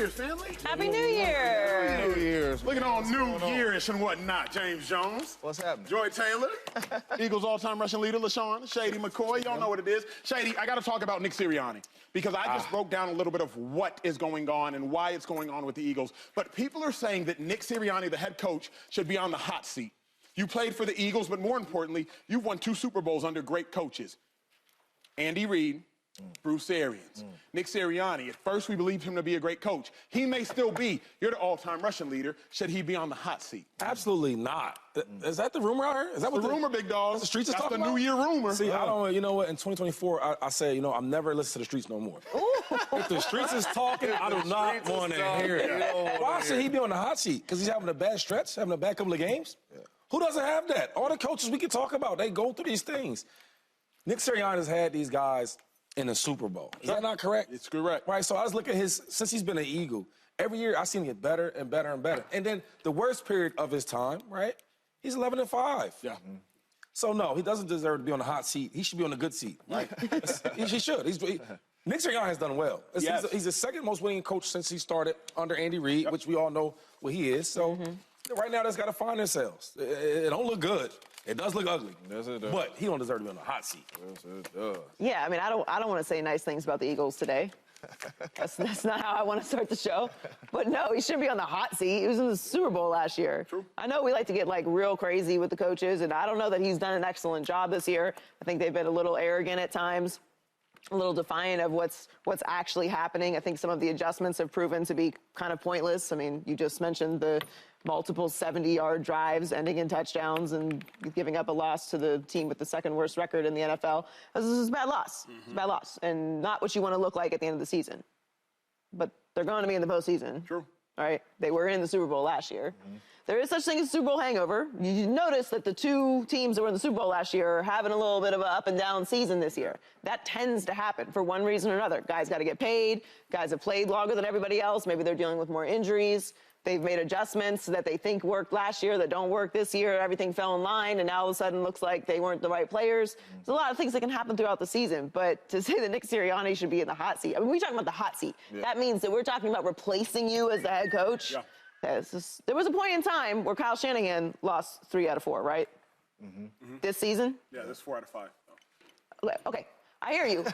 Year's, family. Happy New Year. New Year's. Looking all New Yearish and whatnot, James Jones. What's happening? Joy Taylor. Eagles all-time rushing leader, LeSean. Shady McCoy. Y'all know what it is. Shady, I got to talk about Nick Sirianni because I just broke down a little bit of what is going on and why it's going on with the Eagles. But people are saying that Nick Sirianni, the head coach, should be on the hot seat. You played for the Eagles, but more importantly, you've won 2 Super Bowls under great coaches. Andy Reid, Bruce Arians. Nick Sirianni, at first we believed him to be a great coach. He may still be. You're the all-time rushing leader. Should he be on the hot seat? Absolutely not. Is that the rumor out here? Is that what the rumor, big dog? The streets is That's talking the about? New Year rumor. See, I don't. You know what? In 2024, I say, I'm never listening to the streets no more. If the streets is talking, I do not want to hear it. Why should he be on the hot seat? Because he's having a bad stretch, having a bad couple of games. Yeah. Who doesn't have that? All the coaches we can talk about, they go through these things. Nick Sirianni has had these guys in the Super Bowl. Is that not correct? It's correct. Right, so I was looking at since he's been an Eagle, every year I've seen him get better and better and better. And then the worst period of his time, right, he's 11-5. Yeah. So no, he doesn't deserve to be on the hot seat. He should be on the good seat. Right? he should. Nick Sirianni has done well. Yes. He's the second most winning coach since he started under Andy Reid, which we all know what he is. So right now, that's got to find themselves. It don't look good. It does look ugly. Yes, it does. But he don't deserve to be on the hot seat. Yes, it does. Yeah, I mean, I don't want to say nice things about the Eagles today. That's not how I want to start the show. But no, he shouldn't be on the hot seat. He was in the Super Bowl last year. True. I know we like to get real crazy with the coaches, and I don't know that he's done an excellent job this year. I think they've been a little arrogant at times, a little defiant of what's actually happening. I think some of the adjustments have proven to be kind of pointless. I mean, you just mentioned the multiple 70-yard drives ending in touchdowns and giving up a loss to the team with the second worst record in the NFL. This is a bad loss. It's a bad loss, and not what you want to look like at the end of the season. But they're going to be in the postseason. True. All right? They were in the Super Bowl last year. There is such thing as Super Bowl hangover. You notice that the 2 teams that were in the Super Bowl last year are having a little bit of an up and down season this year. That tends to happen for one reason or another. Guys got to get paid. Guys have played longer than everybody else. Maybe they're dealing with more injuries. They've made adjustments that they think worked last year that don't work this year. Everything fell in line, and now all of a sudden looks like they weren't the right players. There's a lot of things that can happen throughout the season, but to say that Nick Sirianni should be in the hot seat, I mean, we're talking about the hot seat. Yeah. That means that we're talking about replacing you as the head coach. Yeah. There was a point in time where Kyle Shanahan lost 3 out of 4, right? This season? Yeah, this 4 out of 5. Okay. I hear you, but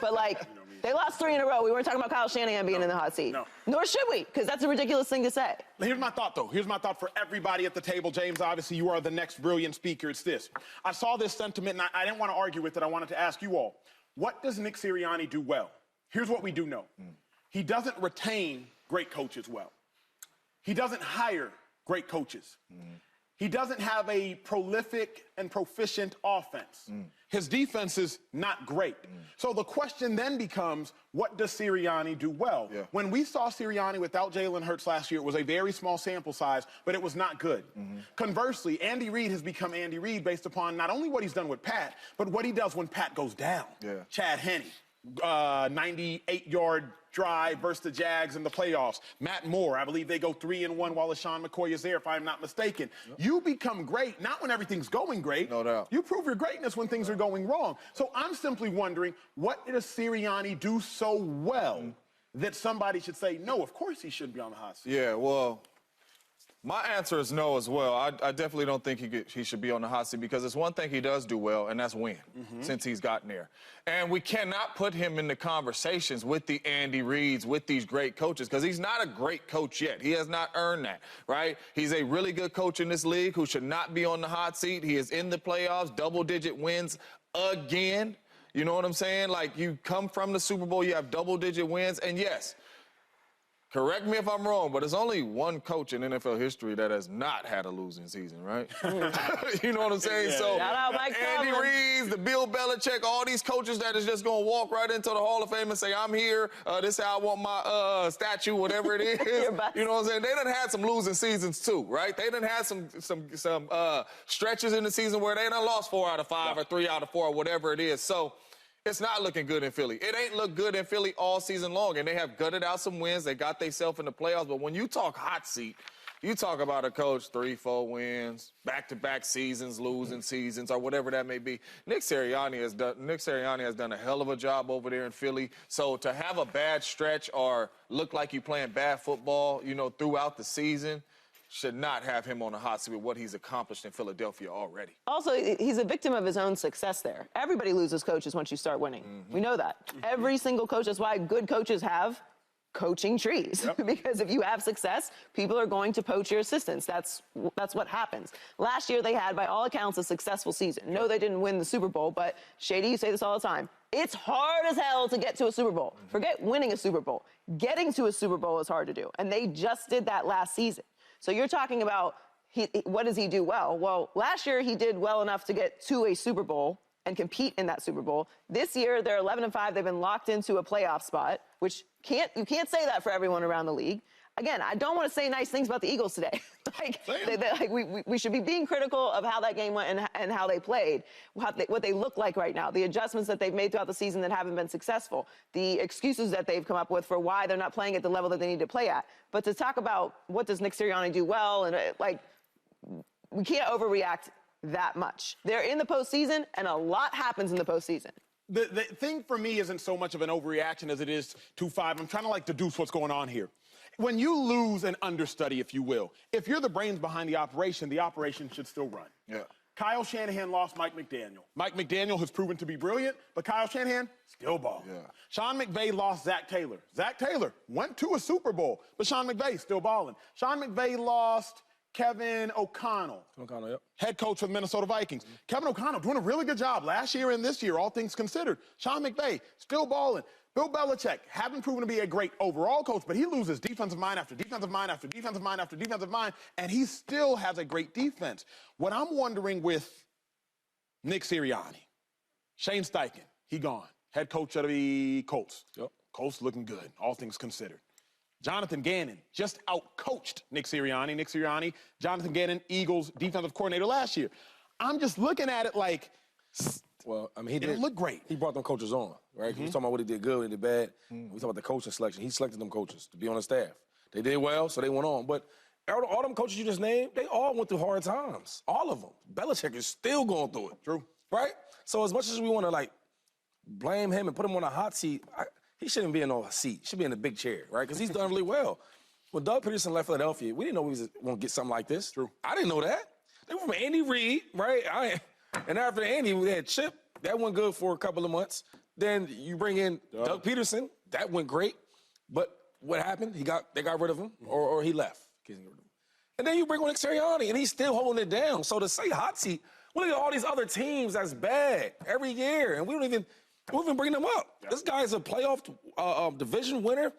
they lost 3 in a row. We weren't talking about Kyle Shanahan being in the hot seat. No. Nor should we, because that's a ridiculous thing to say. Here's my thought, though. Here's my thought for everybody at the table. James, obviously, you are the next brilliant speaker. It's this. I saw this sentiment, and I didn't want to argue with it. I wanted to ask you all, what does Nick Sirianni do well? Here's what we do know. He doesn't retain great coaches well. He doesn't hire great coaches. He doesn't have a prolific and proficient offense. His defense is not great. So the question then becomes, what does Sirianni do well? Yeah. When we saw Sirianni without Jalen Hurts last year, it was a very small sample size, but it was not good. Conversely, Andy Reid has become Andy Reid based upon not only what he's done with Pat, but what he does when Pat goes down. Yeah. Chad Henne, 98-yard drive versus the Jags in the playoffs. Matt Moore, I believe they go 3-1 while LeSean McCoy is there, if I'm not mistaken. Yep. You become great, not when everything's going great. No doubt. You prove your greatness when things are going wrong. So I'm simply wondering, what does Sirianni do so well that somebody should say, no, of course he shouldn't be on the hot seat? Yeah, well, my answer is no as well. I definitely don't think he should be on the hot seat because it's one thing he does do well, and that's win since he's gotten there. And we cannot put him in the conversations with the Andy Reids, with these great coaches, because he's not a great coach yet. He has not earned that, right? He's a really good coach in this league who should not be on the hot seat. He is in the playoffs, double-digit wins again. You know what I'm saying? Like, you come from the Super Bowl, you have double-digit wins, and yes, correct me if I'm wrong, but there's only one coach in NFL history that has not had a losing season, right? You know what I'm saying? So shout out Mike Andy Reid, the Bill Belichick, all these coaches that is just going to walk right into the Hall of Fame and say, I'm here, this is how I want my statue, whatever it is. You know what I'm saying? They done had some losing seasons too, right? They done had some stretches in the season where they done lost 4 out of 5 or 3 out of 4 or whatever it is. So it's not looking good in Philly. It ain't looked good in Philly all season long, and they have gutted out some wins. They got themselves in the playoffs. But when you talk hot seat, You talk about a coach, 3-4 wins, back-to-back seasons, losing seasons, or whatever that may be. Nick Sirianni has done a hell of a job over there in Philly. So to have a bad stretch or look like you're playing bad football, you know, throughout the season, should not have him on the hot seat with what he's accomplished in Philadelphia already. Also, he's a victim of his own success there. Everybody loses coaches once you start winning. We know that. Every single coach, that's why good coaches have coaching trees. Because if you have success, people are going to poach your assistants. That's what happens. Last year, they had, by all accounts, a successful season. No, they didn't win the Super Bowl, but Shady, you say this all the time. It's hard as hell to get to a Super Bowl. Forget winning a Super Bowl. Getting to a Super Bowl is hard to do. And they just did that last season. So you're talking about what does he do well? Well, last year he did well enough to get to a Super Bowl and compete in that Super Bowl. This year they're 11-5. They've been locked into a playoff spot, which you can't say that for everyone around the league. Again, I don't want to say nice things about the Eagles today. We should be being critical of how that game went and how they played, what they look like right now, the adjustments that they've made throughout the season that haven't been successful, the excuses that they've come up with for why they're not playing at the level that they need to play at. But to talk about what does Nick Sirianni do well, and we can't overreact that much. They're in the postseason, and a lot happens in the postseason. The thing for me isn't so much of an overreaction as it is 2-5. I'm trying to deduce what's going on here. When you lose an understudy, if you will, if you're the brains behind the operation should still run. Yeah. Kyle Shanahan lost Mike McDaniel. Mike McDaniel has proven to be brilliant, but Kyle Shanahan still balling. Yeah. Sean McVay lost Zach Taylor. Zach Taylor went to a Super Bowl, but Sean McVay still balling. Sean McVay lost Kevin O'Connell. Yep. Head coach of the Minnesota Vikings. Kevin O'Connell doing a really good job last year and this year, all things considered. Sean McVay still balling. Bill Belichick haven't proven to be a great overall coach, but he loses defensive mind after defensive mind after defensive mind after defensive mind, and he still has a great defense. What I'm wondering with Nick Sirianni, Shane Steichen, he gone. Head coach of the Colts. Yep. Colts looking good, all things considered. Jonathan Gannon just out-coached Nick Sirianni. Nick Sirianni, Jonathan Gannon, Eagles defensive coordinator last year. I'm just looking at it like... Well, I mean, he didn't look great. He brought them coaches on, right? We talking about what he did good, what he did bad. We talking about the coaching selection. He selected them coaches to be on the staff. They did well, so they went on. But all them coaches you just named, they all went through hard times. All of them. Belichick is still going through it. True. Right? So as much as we want to, blame him and put him on a hot seat, he shouldn't be in no seat. He should be in a big chair, right? Because he's done really well. When Doug Peterson left Philadelphia, we didn't know we was going to get something like this. True. I didn't know that. They were from Andy Reid, right? And after Andy, we had Chip. That went good for a couple of months. Then you bring in Doug Peterson. That went great. But what happened? They got rid of him, or he left. And then you bring on Nick Sirianni, and he's still holding it down. So to say hot seat, we look at all these other teams that's bad every year, and we don't even bring them up. Yeah. This guy's a playoff division winner.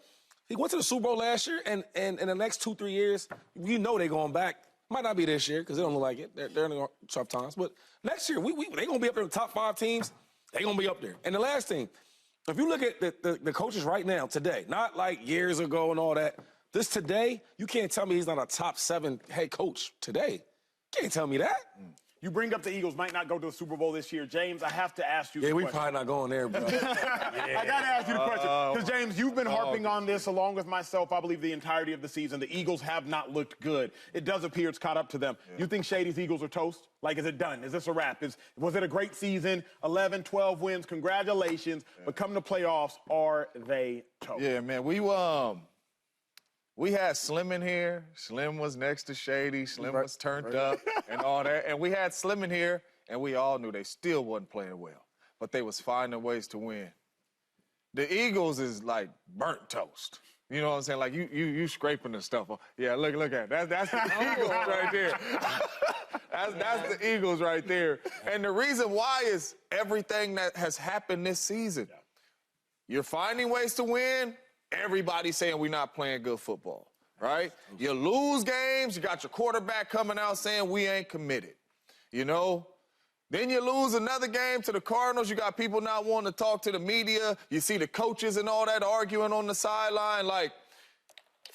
He went to the Super Bowl last year, and in the next 2-3 years, you know they're going back. Might not be this year because they don't look like it. They're in tough times. But next year, they're going to be up there in the top 5 teams. They're going to be up there. And the last thing, if you look at the coaches right now, today, not like years ago and all that, this today, you can't tell me he's not a top 7 head coach today. You can't tell me that. You bring up the Eagles might not go to the Super Bowl this year. James, I have to ask you the question. Yeah, we probably not going there, bro. I got to ask you the question. Because, James, you've been harping on this along with myself, I believe, the entirety of the season. The Eagles have not looked good. It does appear it's caught up to them. Yeah. You think Shady's Eagles are toast? Is it done? Is this a wrap? Was it a great season? 11, 12 wins. Congratulations. Yeah. But come to playoffs, are they toast? Yeah, man. We had Slim in here. Slim was next to Shady. Slim was turned up and all that. And we had Slim in here, and we all knew they still wasn't playing well. But they was finding ways to win. The Eagles is like burnt toast. You know what I'm saying? You scraping the stuff. Yeah, look at it. That's the Eagles right there. That's the Eagles right there. And the reason why is everything that has happened this season. You're finding ways to win. Everybody's saying we're not playing good football, right? You lose games, you got your quarterback coming out saying we ain't committed, you know? Then you lose another game to the Cardinals, you got people not wanting to talk to the media, you see the coaches and all that arguing on the sideline,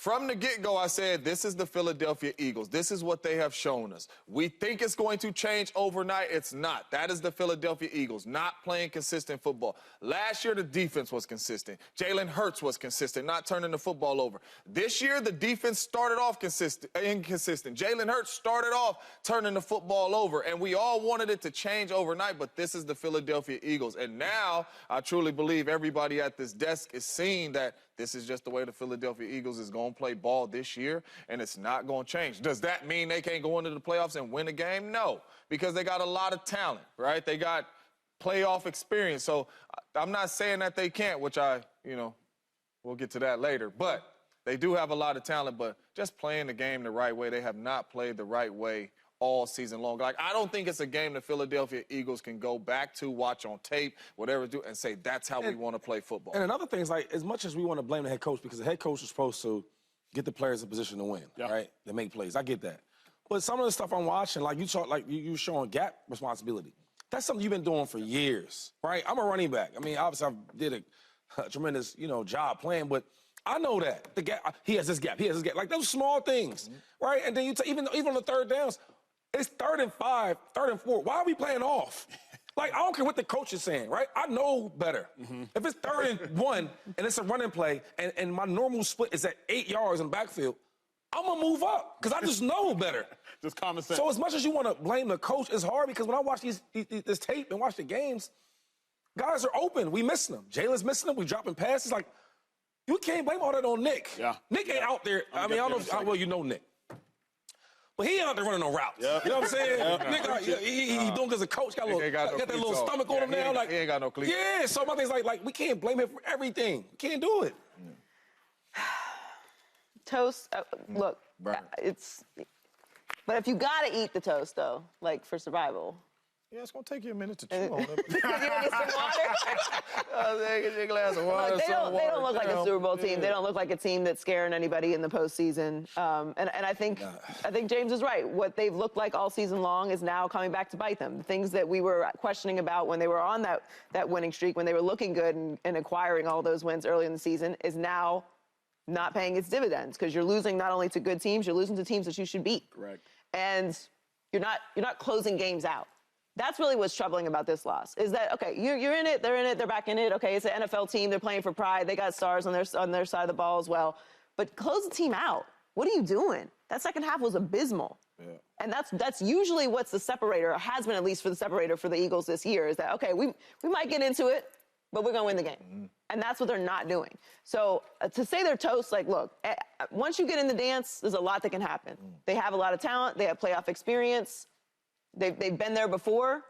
From the get-go, I said, this is the Philadelphia Eagles. This is what they have shown us. We think it's going to change overnight. It's not. That is the Philadelphia Eagles, not playing consistent football. Last year, the defense was consistent. Jalen Hurts was consistent, not turning the football over. This year, the defense started off inconsistent. Jalen Hurts started off turning the football over, and we all wanted it to change overnight, but this is the Philadelphia Eagles. And now, I truly believe everybody at this desk is seeing that this is just the way the Philadelphia Eagles is going to play ball this year, and it's not going to change. Does that mean they can't go into the playoffs and win a game? No, because they got a lot of talent, right? They got playoff experience. So I'm not saying that they can't, which we'll get to that later. But they do have a lot of talent, but just playing the game the right way, they have not played the right way all season long. Like, I don't think it's a game the Philadelphia Eagles can go back to, watch on tape, whatever do, and say that's how we want to play football. And another thing is, like, as much as we want to blame the head coach, because the head coach is supposed to get the players in position to win, right? To make plays. I get that. But some of the stuff I'm watching, like you showing gap responsibility. That's something you've been doing for years, right? I'm a running back. I mean, obviously I did a tremendous, job playing, but I know that the gap. He has this gap. He has this gap. Like those small things, right? And then even on the third downs. It's 3rd and 5, 3rd and 4. Why are we playing off? Like, I don't care what the coach is saying, right? I know better. If it's 3rd and 1 and it's a running play and my normal split is at 8 yards in the backfield, I'm going to move up because I just know better. Just common sense. So as much as you want to blame the coach, it's hard because when I watch this tape and watch the games, guys are open. We missing them. Jalen's missing them. We dropping passes. Like, you can't blame all that on Nick. Yeah. Nick ain't out there. I mean, I don't know how well you know Nick. But he out there running no routes. Yep. You know what I'm saying? Nick, he doing as a coach. Got that little stomach on him now. Like, he ain't got no cleats. Yeah, so my thing's like, we can't blame him for everything. We can't do it. Toast, look, but if you got to eat the toast, though, like for survival. Yeah, it's going to take you a minute to chew on it. You need some water? Take a glass of water. Look, they don't look like a Super Bowl team. They don't look like a team that's scaring anybody in the postseason. And I think James is right. What they've looked like all season long is now coming back to bite them. The things that we were questioning about when they were on that winning streak, when they were looking good and acquiring all those wins early in the season, is now not paying its dividends because you're losing not only to good teams, you're losing to teams that you should beat. Correct. And you're not closing games out. That's really what's troubling about this loss, is that, okay, you're in it, they're back in it. Okay, it's an NFL team, they're playing for pride, they got stars on their side of the ball as well. But close the team out. What are you doing? That second half was abysmal. Yeah. And that's usually what's the separator, or has been at least for the separator for the Eagles this year, is that, okay, we might get into it, but we're going to win the game. And that's what they're not doing. So to say they're toast, like, look, once you get in the dance, there's a lot that can happen. They have a lot of talent, they have playoff experience. They've been there before,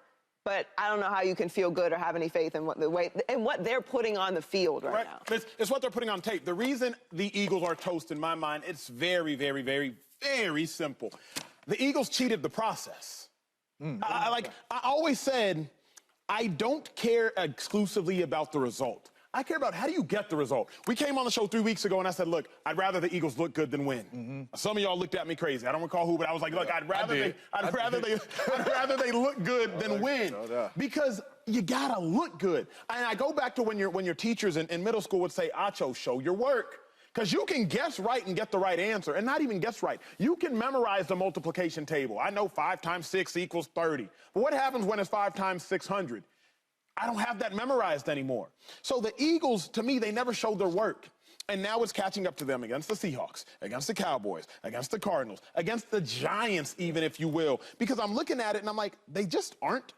but I don't know how you can feel good or have any faith in what they're putting on the field right now. It's what they're putting on tape. The reason the Eagles are toast, in my mind, it's very, very, very, very simple. The Eagles cheated the process. I always said, I don't care exclusively about the result. I care about how do you get the result. We came on the show 3 weeks ago, and I said, look, I'd rather the Eagles look good than win. Some of y'all looked at me crazy. I don't recall who, but I was like, look, I'd rather they look good than win. Because you gotta look good. And I go back to when your teachers in middle school would say, Acho, show your work. Because you can guess right and get the right answer, and not even guess right. You can memorize the multiplication table. I know 5 times 6 equals 30. But what happens when it's 5 times 600? I don't have that memorized anymore. So the Eagles, to me, they never showed their work. And now it's catching up to them against the Seahawks, against the Cowboys, against the Cardinals, against the Giants, even, if you will. Because I'm looking at it and I'm like, they just aren't.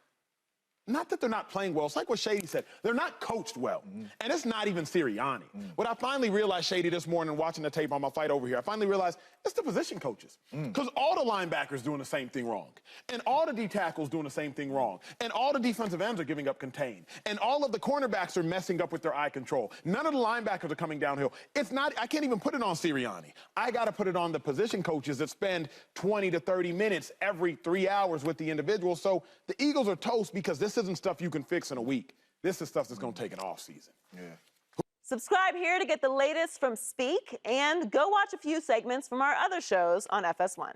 Not that they're not playing well. It's like what Shady said. They're not coached well. And it's not even Sirianni. What I finally realized, Shady, this morning watching the tape on my flight over here, I finally realized it's the position coaches. Because all the linebackers doing the same thing wrong. And all the D tackles doing the same thing wrong. And all the defensive ends are giving up contain. And all of the cornerbacks are messing up with their eye control. None of the linebackers are coming downhill. It's not, I can't even put it on Sirianni. I got to put it on the position coaches that spend 20 to 30 minutes every 3 hours with the individual. So the Eagles are toast because this isn't stuff you can fix in a week. This is stuff that's going to take an off season. Yeah. Subscribe here to get the latest from Speak, and go watch a few segments from our other shows on FS1.